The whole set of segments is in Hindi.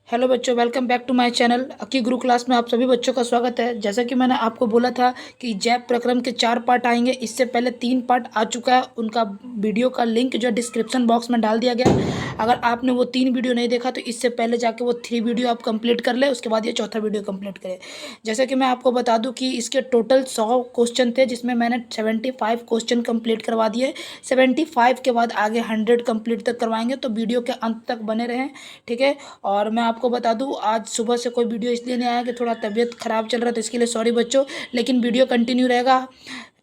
हेलो बच्चों, welcome back to my channel Aki Guru class में आप सभी बच्चों का स्वागत है। जैसा कि मैंने आपको बोला था कि जैव प्रक्रम के 4 पार्ट आएंगे। इससे पहले 3 पार्ट आ चुका है, उनका वीडियो का लिंक जो डिस्क्रिप्शन बॉक्स में डाल दिया गया है। अगर आपने वो 3 वीडियो नहीं देखा तो इससे पहले जाके वो 3 वीडियो आप कंप्लीट कर ले, उसके बाद ये चौथा वीडियो कंप्लीट करें। जैसा कि मैं आपको बता दूँ कि इसके टोटल 100 क्वेश्चन थे, जिसमें मैंने 75 क्वेश्चन कंप्लीट करवा दिए। 75 के बाद आगे 100 कंप्लीट तक करवाएंगे, तो वीडियो के अंत तक बने रहें, ठीक है। और मैं आपको बता दूं, आज सुबह से कोई वीडियो इसलिए नहीं आया कि थोड़ा तबीयत ख़राब चल रहा था, इसके लिए सॉरी बच्चों, लेकिन वीडियो कंटिन्यू रहेगा,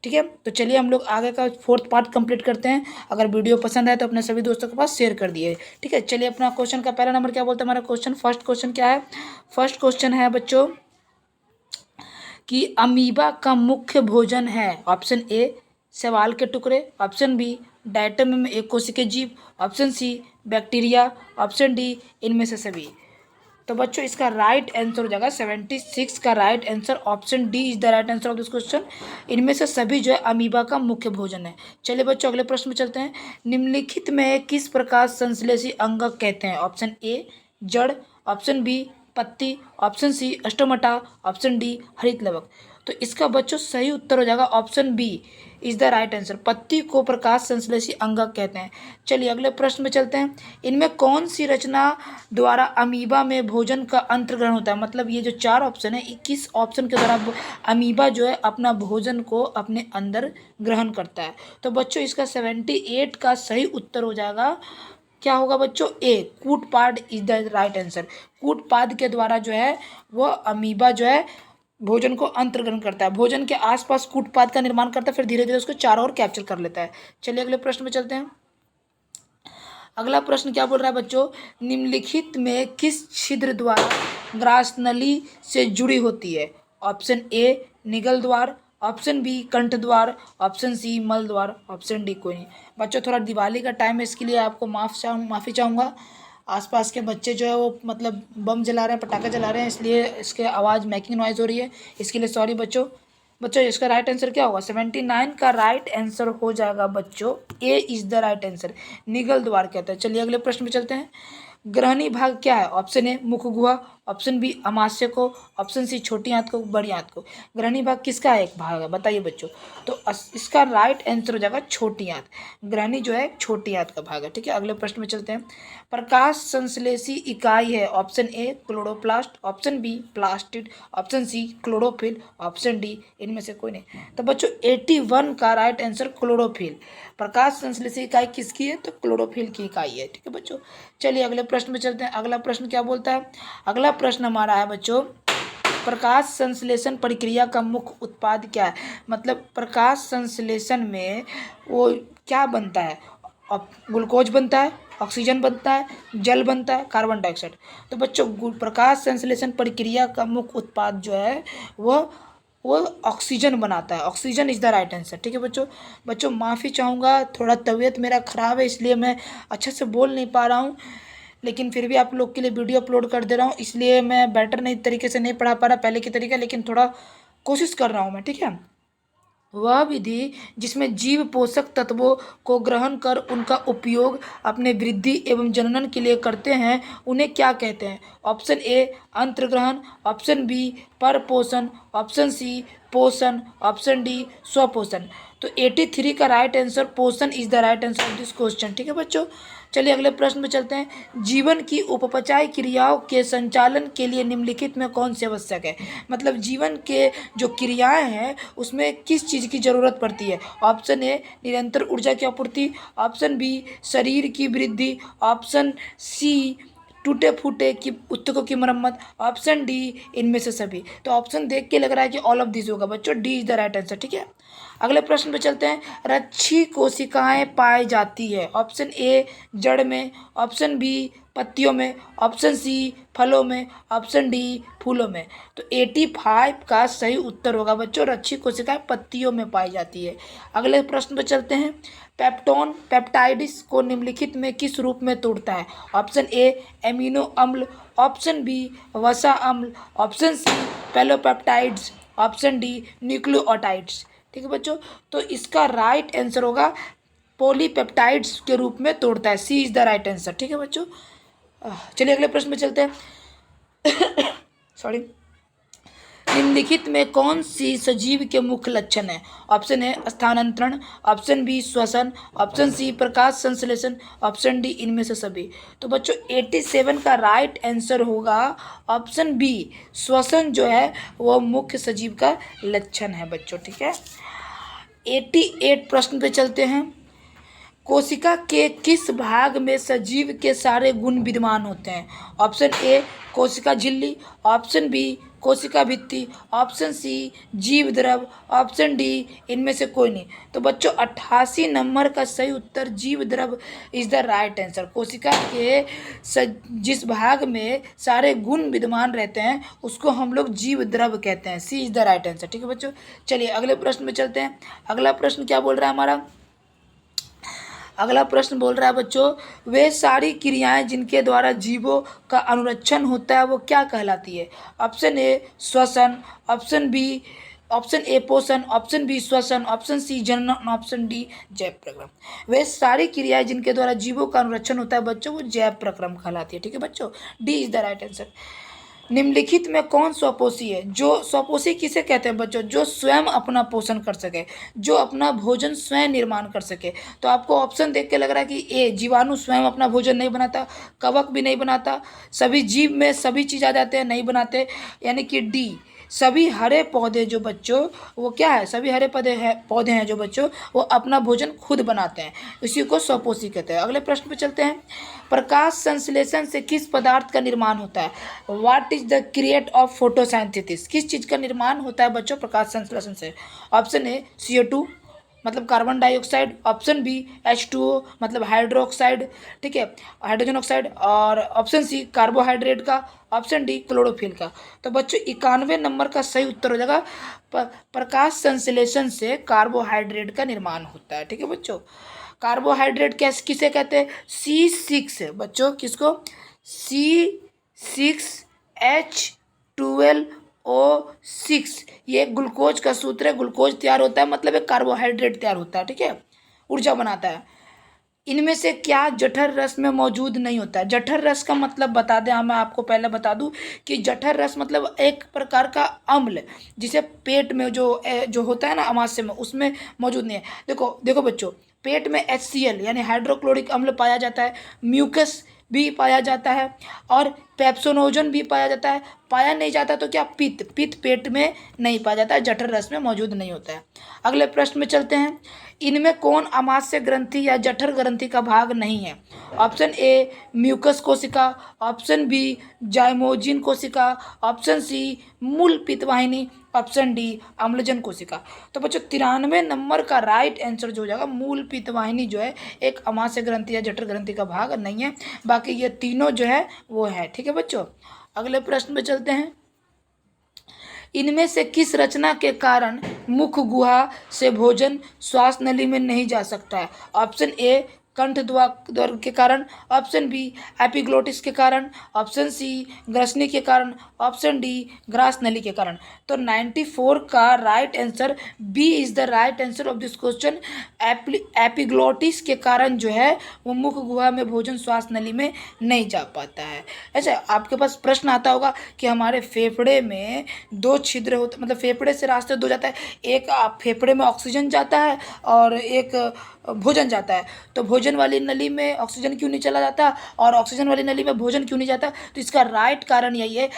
ठीक है। तो चलिए हम लोग आगे का 4th पार्ट कंप्लीट करते हैं। अगर वीडियो पसंद आए तो अपने सभी दोस्तों के पास शेयर कर दिए, ठीक है। चलिए अपना क्वेश्चन का पहला नंबर क्या बोलता है हमारा क्वेश्चन। फर्स्ट क्वेश्चन क्या है? फर्स्ट क्वेश्चन है बच्चों कि अमीबा का मुख्य भोजन है। ऑप्शन ए शैवाल के टुकड़े, ऑप्शन बी डायटम में एक कोशिकीय जीव, option C bacteria, option D इनमें से सभी। तो बच्चों इसका राइट आंसर हो जाएगा 76 का right answer option D is the right answer of this question. इनमें से सभी जो है अमीबा का मुख्य भोजन है। चलिए बच्चों अगले प्रश्न में चलते हैं। निम्नलिखित में किस प्रकार संश्लेषी अंगक कहते हैं? ऑप्शन ए जड़, ऑप्शन बी पत्ती, option C stomata, option D हरित लवक। तो इसका बच्चों सही उत्तर हो जाएगा option B is the right answer. पत्ती को प्रकाश संश्लेषी अंगक कहते हैं। चलिए अगले प्रश्न में चलते हैं। इनमें कौन सी रचना द्वारा अमीबा में भोजन का अंतर्ग्रहण होता है? मतलब ये जो 4 ऑप्शन है, किस ऑप्शन के द्वारा अमीबा जो है अपना भोजन को अपने अंदर ग्रहण करता है? तो बच्चों इसका 78 का सही उत्तर हो जाएगा, क्या होगा बच्चों? ए कूटपाद इज द राइट आंसर। कूटपाद के द्वारा जो है वो अमीबा जो है भोजन को अंतर्ग्रहण करता है, भोजन के आसपास कूटपाद का निर्माण करता है, फिर धीरे धीरे उसको चारों ओर कैप्चर कर लेता है। चलिए अगले प्रश्न में चलते हैं। अगला प्रश्न क्या बोल रहा है बच्चों? निम्नलिखित में किस छिद्र द्वारा ग्रासनली से जुड़ी होती है? ऑप्शन ए निगल द्वार, ऑप्शन बी कंठ द्वार, ऑप्शन सी मल द्वार, ऑप्शन डी कोई नहीं। बच्चों थोड़ा दिवाली का टाइम है, इसके लिए आपको माफ़ी चाहूँगा। आसपास के बच्चे जो है वो मतलब बम जला रहे हैं, पटाखे जला रहे हैं, इसलिए इसके आवाज़ मेकिंग नॉइज़ हो रही है, इसके लिए सॉरी बच्चों। बच्चों इसका राइट आंसर क्या होगा? 79 का राइट आंसर हो जाएगा बच्चों ए इज द राइट आंसर। निगल द्वार कहता है। चलिए अगले प्रश्न में चलते हैं। ग्रहणी भाग क्या है? ऑप्शन ए मुख गुहा, ऑप्शन बी अमाशय को, ऑप्शन सी छोटी आंत को, बड़ी आंत को। ग्रहणी भाग किसका एक भाग है बताइए बच्चों? तो इसका राइट आंसर हो जाएगा छोटी आंत। ग्रहणी जो है छोटी आंत का भाग है, ठीक है। अगले प्रश्न में चलते हैं। प्रकाश संश्लेषी इकाई है। Option A chloroplast, option B plastid, option C chlorophyll, option D इनमें से कोई नहीं। तो बच्चों 81 का राइट आंसर क्लोरोफिल। प्रकाश संश्लेषी इकाई किसकी है? तो क्लोरोफिल की इकाई है, ठीक है बच्चों। चलिए अगले प्रश्न में चलते हैं। अगला प्रश्न क्या बोलता है? अगला प्रश्न हमारा है बच्चों, प्रकाश संश्लेषण प्रक्रिया का मुख्य उत्पाद क्या है? मतलब प्रकाश संश्लेषण में वो क्या बनता है? ग्लूकोज बनता है, ऑक्सीजन बनता है, जल बनता है, कार्बन डाइऑक्साइड। तो बच्चों प्रकाश संश्लेषण प्रक्रिया का मुख्य उत्पाद जो है वो ऑक्सीजन बनाता है। Oxygen is the right answer, ठीक है बच्चों। बच्चों माफ़ी चाहूँगा, थोड़ा तबीयत मेरा ख़राब है, इसलिए मैं अच्छे से बोल नहीं पा रहा हूँ, लेकिन फिर भी आप लोग के लिए वीडियो अपलोड कर दे रहा हूँ, इसलिए मैं बेटर नहीं तरीके से नहीं पढ़ा पा रहा पहले की तरीके, लेकिन थोड़ा कोशिश कर रहा हूँ मैं, ठीक है। वह विधि जिसमें जीव पोषक तत्वों को ग्रहण कर उनका उपयोग अपने वृद्धि एवं जनन के लिए करते हैं, उन्हें क्या कहते हैं? ऑप्शन ए अंतर्ग्रहण, ऑप्शन बी परपोषण, ऑप्शन सी पोषण, ऑप्शन डी स्वपोषण। तो 83 का राइट आंसर पोषण is the right answer of this question, ठीक है बच्चों। चलिए अगले प्रश्न में चलते हैं। जीवन की उपपचाय क्रियाओं के संचालन के लिए निम्नलिखित में कौन से आवश्यक है? मतलब जीवन के जो क्रियाएं हैं उसमें किस चीज़ की ज़रूरत पड़ती है? ऑप्शन ए निरंतर ऊर्जा की आपूर्ति, ऑप्शन बी शरीर की वृद्धि, ऑप्शन सी टूटे फूटे की ऊतकों की मरम्मत, ऑप्शन डी इनमें से सभी। तो ऑप्शन देख के लग रहा है कि ऑल ऑफ दिस होगा बच्चों, D is the right answer, ठीक है। अगले प्रश्न पे चलते हैं। रच्छी कोशिकाएं पाई जाती है। ऑप्शन ए जड़ में, ऑप्शन बी पत्तियों में, ऑप्शन सी फलों में, ऑप्शन डी फूलों में। तो 85 का सही उत्तर होगा बच्चों, रच्छी कोशिकाएं पत्तियों में पाई जाती है। अगले प्रश्न पे चलते हैं। पेप्टोन पेप्टाइड्स को निम्नलिखित में किस रूप में तोड़ता है? ऑप्शन ए एमिनो अम्ल, ऑप्शन बी वसा अम्ल, option C polypeptides, option D nucleotides, ठीक है बच्चों। तो इसका राइट आंसर होगा पॉलीपेप्टाइड्स के रूप में तोड़ता है, C is the right answer, ठीक है बच्चों। चलिए अगले प्रश्न में चलते हैं। सॉरी, निम्नलिखित में कौन सी सजीव के मुख्य लक्षण है? ऑप्शन ए स्थानांतरण, ऑप्शन बी श्वसन, ऑप्शन सी प्रकाश संश्लेषण, ऑप्शन डी इनमें से सभी। तो बच्चों 87 का राइट आंसर होगा ऑप्शन बी, श्वसन जो है वो मुख्य सजीव का लक्षण है बच्चों। ठीक है, 88 प्रश्न पे चलते हैं। कोशिका के किस भाग में सजीव के सारे गुण विद्यमान होते हैं? ऑप्शन ए कोशिका झिल्ली, ऑप्शन बी कोशिका भित्ति, ऑप्शन सी जीव द्रव, ऑप्शन डी इनमें से कोई नहीं। तो बच्चों 88 नंबर का सही उत्तर जीव द्रव इज द राइट आंसर। कोशिका के जिस भाग में सारे गुण विद्यमान रहते हैं उसको हम लोग जीव द्रव कहते हैं। सी इज द राइट आंसर। ठीक है बच्चों, चलिए अगले प्रश्न में चलते हैं। अगला प्रश्न क्या बोल रहा है हमारा? अगला प्रश्न बोल रहा है बच्चों, वे सारी क्रियाएं जिनके द्वारा जीवों का अनुरक्षण होता है वो क्या कहलाती है? ऑप्शन ए श्वसन, ऑप्शन ए पोषण, ऑप्शन बी श्वसन, ऑप्शन सी जनन, ऑप्शन डी जैव प्रक्रम। वे सारी क्रियाएं जिनके द्वारा जीवों का अनुरक्षण होता है बच्चों वो जैव प्रक्रम कहलाती है। ठीक है बच्चों, D is the right answer. निम्नलिखित में कौन स्वपोषी है? जो स्वपोषी किसे कहते हैं बच्चों? जो स्वयं अपना पोषण कर सके, जो अपना भोजन स्वयं निर्माण कर सके। तो आपको ऑप्शन देख के लग रहा है कि ए जीवाणु स्वयं अपना भोजन नहीं बनाता, कवक भी नहीं बनाता, सभी जीव में सभी चीज़ आ जाते हैं नहीं बनाते, यानी कि डी सभी हरे पौधे जो बच्चों वो क्या है, सभी हरे पौधे हैं जो बच्चों वो अपना भोजन खुद बनाते हैं, इसी को स्वपोषी कहते हैं। अगले प्रश्न पे चलते हैं। प्रकाश संश्लेषण से किस पदार्थ का निर्माण होता है? What is the create of photosynthesis? किस चीज़ का निर्माण होता है बच्चों प्रकाश संश्लेषण से? ऑप्शन ए CO2 मतलब carbon dioxide, option B H2O मतलब हाइड्रोक्साइड, ठीक है हाइड्रोजन ऑक्साइड, और ऑप्शन सी कार्बोहाइड्रेट का, ऑप्शन डी क्लोरोफिल का। तो बच्चों 91 नंबर का सही उत्तर हो जाएगा प्रकाश संश्लेषण से कार्बोहाइड्रेट का निर्माण होता है। ठीक है बच्चों, कार्बोहाइड्रेट कैसे किसे कहते हैं? C6 बच्चों, किसको? C6H12O6 ये ग्लूकोज का सूत्र है, ग्लूकोज तैयार होता है मतलब एक कार्बोहाइड्रेट तैयार होता है। ठीक है, ऊर्जा बनाता है। इनमें से क्या जठर रस में मौजूद नहीं होता है? जठर रस का मतलब बता दें, मैं आपको पहले बता दूं कि जठर रस मतलब एक प्रकार का अम्ल जिसे पेट में जो होता है ना अमाशय में, उसमें मौजूद नहीं है। देखो देखो बच्चों, पेट में HCl यानी हाइड्रोक्लोरिक अम्ल पाया जाता है, म्यूकस भी पाया जाता है और पेप्सोनोजन भी पाया जाता है। पाया नहीं जाता तो क्या? पित्त पेट में नहीं पाया जाता है, जठर रस में मौजूद नहीं होता है। अगले प्रश्न में चलते हैं। इनमें कौन अमाशय ग्रंथि या जठर ग्रंथि का भाग नहीं है? ऑप्शन ए म्यूकस कोशिका, ऑप्शन बी जाइमोजिन कोशिका, ऑप्शन सी मूल पित्तवाहिनी, ऑप्शन डी अम्लजन कोशिका। तो बच्चों 93 नंबर का राइट आंसर जो हो जाएगा मूल पित्तवाहिनी जो है एक अमाशय ग्रंथि या जठर ग्रंथि का भाग नहीं है, बाकी ये तीनों जो है वो है। ठीक है बच्चों, अगले प्रश्न पे चलते हैं। इनमें से किस रचना के कारण मुख गुहा से भोजन श्वास नली में नहीं जा सकता है? ऑप्शन ए कंठ द्वार के कारण, ऑप्शन बी एपिग्लोटिस के कारण, ऑप्शन सी ग्रसनी के कारण, ऑप्शन डी ग्रास नली के कारण। तो 94 का right answer B is the right answer of this question. Epiglottis के कारण जो है वो मुख गुहा में भोजन श्वास नली में नहीं जा पाता है। अच्छा, आपके पास प्रश्न आता होगा कि हमारे फेफड़े में 2 छिद्र होते, मतलब फेफड़े से रास्ते 2 जाता है, एक फेफड़े में ऑक्सीजन जाता है और एक भोजन जाता है। तो भोजन वाली नली में ऑक्सीजन क्यों नहीं चला जाता और ऑक्सीजन वाली नली में भोजन क्यों नहीं जाता? तो इसका राइट कारण यही है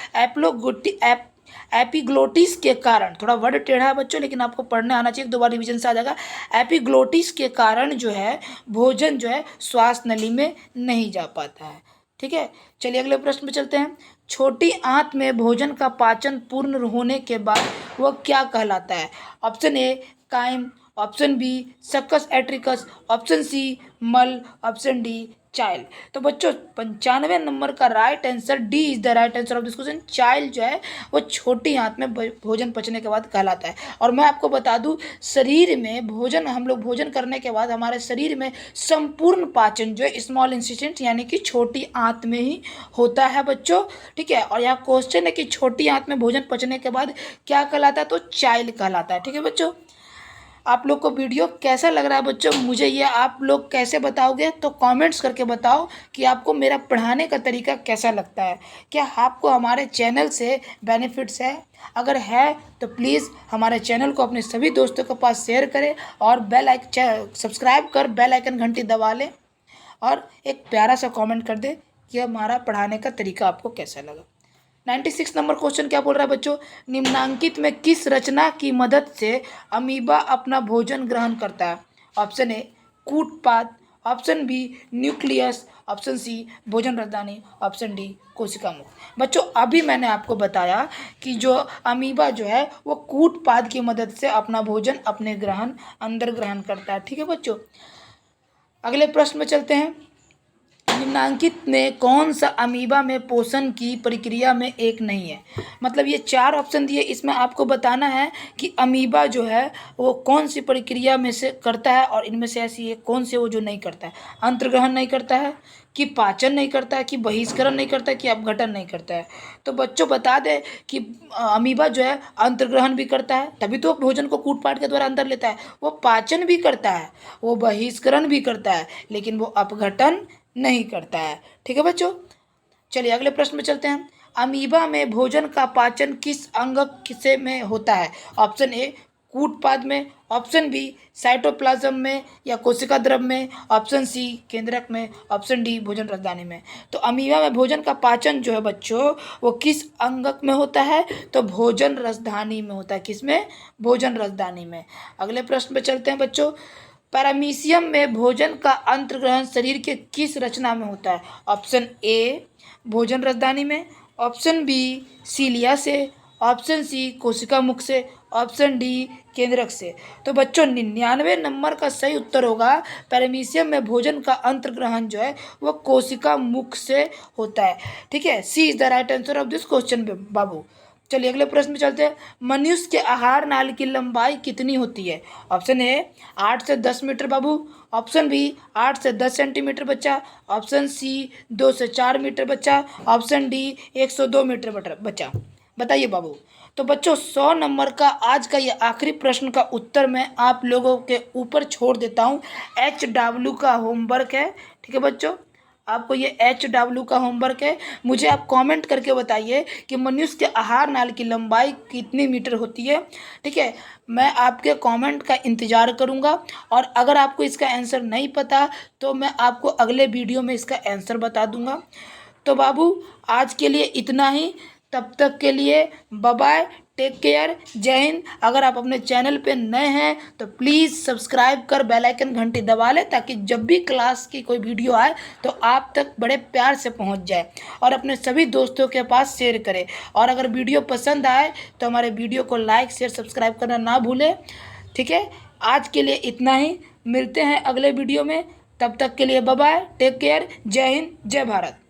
एपिग्लोटिस के कारण। थोड़ा वर्ड टेढ़ा है बच्चों, लेकिन आपको पढ़ने आना चाहिए, 2 बार रिवीजन से आ जाएगा। एपिग्लोटिस के कारण जो है भोजन जो है श्वास नली में नहीं जा पाता है। ठीक है, चलिए अगले प्रश्न पे चलते हैं। छोटी आंत में भोजन का पाचन पूर्ण होने के बाद वह क्या कहलाता है? Option A chyme, option B succus entericus, option C मल, ऑप्शन डी चाइल्ड। तो बच्चों 95 नंबर का right answer D is the right answer of this question. Child जो है वो छोटी आंत में भोजन पचने के बाद कहलाता है। और मैं आपको बता दूं, शरीर में हम लोग भोजन करने के बाद हमारे शरीर में संपूर्ण पाचन जो है स्मॉल इंटेस्टाइन यानी कि छोटी आंत में ही होता है बच्चों। ठीक है, और यहाँ क्वेश्चन है कि छोटी आंत में भोजन पचने के बाद क्या कहलाता है? तो चाइल्ड कहलाता है। ठीक है बच्चों, आप लोग को वीडियो कैसा लग रहा है बच्चों, मुझे ये आप लोग कैसे बताओगे, तो कमेंट्स करके बताओ कि आपको मेरा पढ़ाने का तरीका कैसा लगता है। क्या आपको हमारे चैनल से बेनिफिट्स है? अगर है तो प्लीज़ हमारे चैनल को अपने सभी दोस्तों के पास शेयर करें और सब्सक्राइब कर बेल आइकन घंटी दबा लें और एक प्यारा सा कमेंट कर दे कि हमारा पढ़ाने का तरीका आपको कैसा लगा। 96 नंबर क्वेश्चन क्या बोल रहा है बच्चों, निम्नांकित में किस रचना की मदद से अमीबा अपना भोजन ग्रहण करता है? ऑप्शन ए कूटपाद, option B nucleus, option C भोजन रजदानी, ऑप्शन डी कोशिका मुख। बच्चों अभी मैंने आपको बताया कि जो अमीबा जो है वो कूटपाद की मदद से अपना भोजन अपने अंदर ग्रहण करता है। ठीक है बच्चों, अगले प्रश्न में चलते हैं। निम्नांकित में कौन सा अमीबा में पोषण की प्रक्रिया में एक नहीं है? मतलब ये 4 ऑप्शन दिए, इसमें आपको बताना है कि अमीबा जो है वो कौन सी प्रक्रिया में से करता है और इनमें से ऐसी है कौन से वो जो नहीं करता है। अंतर्ग्रहण नहीं करता है, कि पाचन नहीं करता है, कि बहिष्करण नहीं करता है, कि अपघटन नहीं करता है। तो बच्चों बता दें कि अमीबा जो है अंतर्ग्रहण भी करता है, तभी तो भोजन को कूटपाट के द्वारा अंदर लेता है। वो पाचन भी करता है, वो बहिष्करण भी करता है, लेकिन वो अपघटन नहीं करता है। ठीक है बच्चों, चलिए अगले प्रश्न में चलते हैं। अमीबा में भोजन का पाचन किस अंग से में होता है? ऑप्शन ए कूटपाद में, ऑप्शन बी साइटोप्लाज्म में या कोशिका द्रव में, ऑप्शन सी केंद्रक में, ऑप्शन डी भोजन रसदानी में। तो अमीबा में भोजन का पाचन जो है बच्चों वो किस अंगक में होता है? तो भोजन रसदानी में होता है। किस में? भोजन रसदानी में। अगले प्रश्न पे चलते हैं बच्चों। पैरामीशियम में भोजन का अंतर्ग्रहण शरीर के किस रचना में होता है? ऑप्शन ए भोजन रसदानी में, ऑप्शन बी सीलिया से, ऑप्शन सी कोशिका मुख से, ऑप्शन डी केंद्रक से। तो बच्चों 99 नंबर का सही उत्तर होगा पैरामीशियम में भोजन का अंतर्ग्रहण जो है वो कोशिका मुख से होता है। ठीक है, C is the right answer of this question बाबू। चलिए अगले प्रश्न में चलते हैं। मनुष्य के आहार नाल की लंबाई कितनी होती है? ऑप्शन ए 8 से 10 मीटर बाबू, ऑप्शन बी 8 से 10 सेंटीमीटर बच्चा, ऑप्शन सी 2 से 4 मीटर बच्चा, ऑप्शन डी 102 मीटर बच्चा। बताइए बाबू। तो बच्चों 100 नंबर का आज का ये आखिरी प्रश्न का उत्तर मैं आप लोगों के ऊपर छोड़ देता हूँ। HW का होमवर्क है। ठीक है बच्चों, आपको ये HW का होमवर्क है। मुझे आप कमेंट करके बताइए कि मनुष्य के आहार नाल की लंबाई कितनी मीटर होती है। ठीक है, मैं आपके कमेंट का इंतज़ार करूंगा और अगर आपको इसका आंसर नहीं पता तो मैं आपको अगले वीडियो में इसका आंसर बता दूंगा। तो बाबू आज के लिए इतना ही, तब तक के लिए बाय बाय, टेक केयर, जय हिंद। अगर आप अपने चैनल पे नए हैं तो प्लीज़ सब्सक्राइब कर बेल आइकन घंटी दबा लें ताकि जब भी क्लास की कोई वीडियो आए तो आप तक बड़े प्यार से पहुंच जाए और अपने सभी दोस्तों के पास शेयर करें। और अगर वीडियो पसंद आए तो हमारे वीडियो को लाइक शेयर सब्सक्राइब करना ना भूलें। ठीक है, आज के लिए इतना ही, मिलते हैं अगले वीडियो में। तब तक के लिए बाय बाय, टेक केयर, जय हिंद, जय भारत।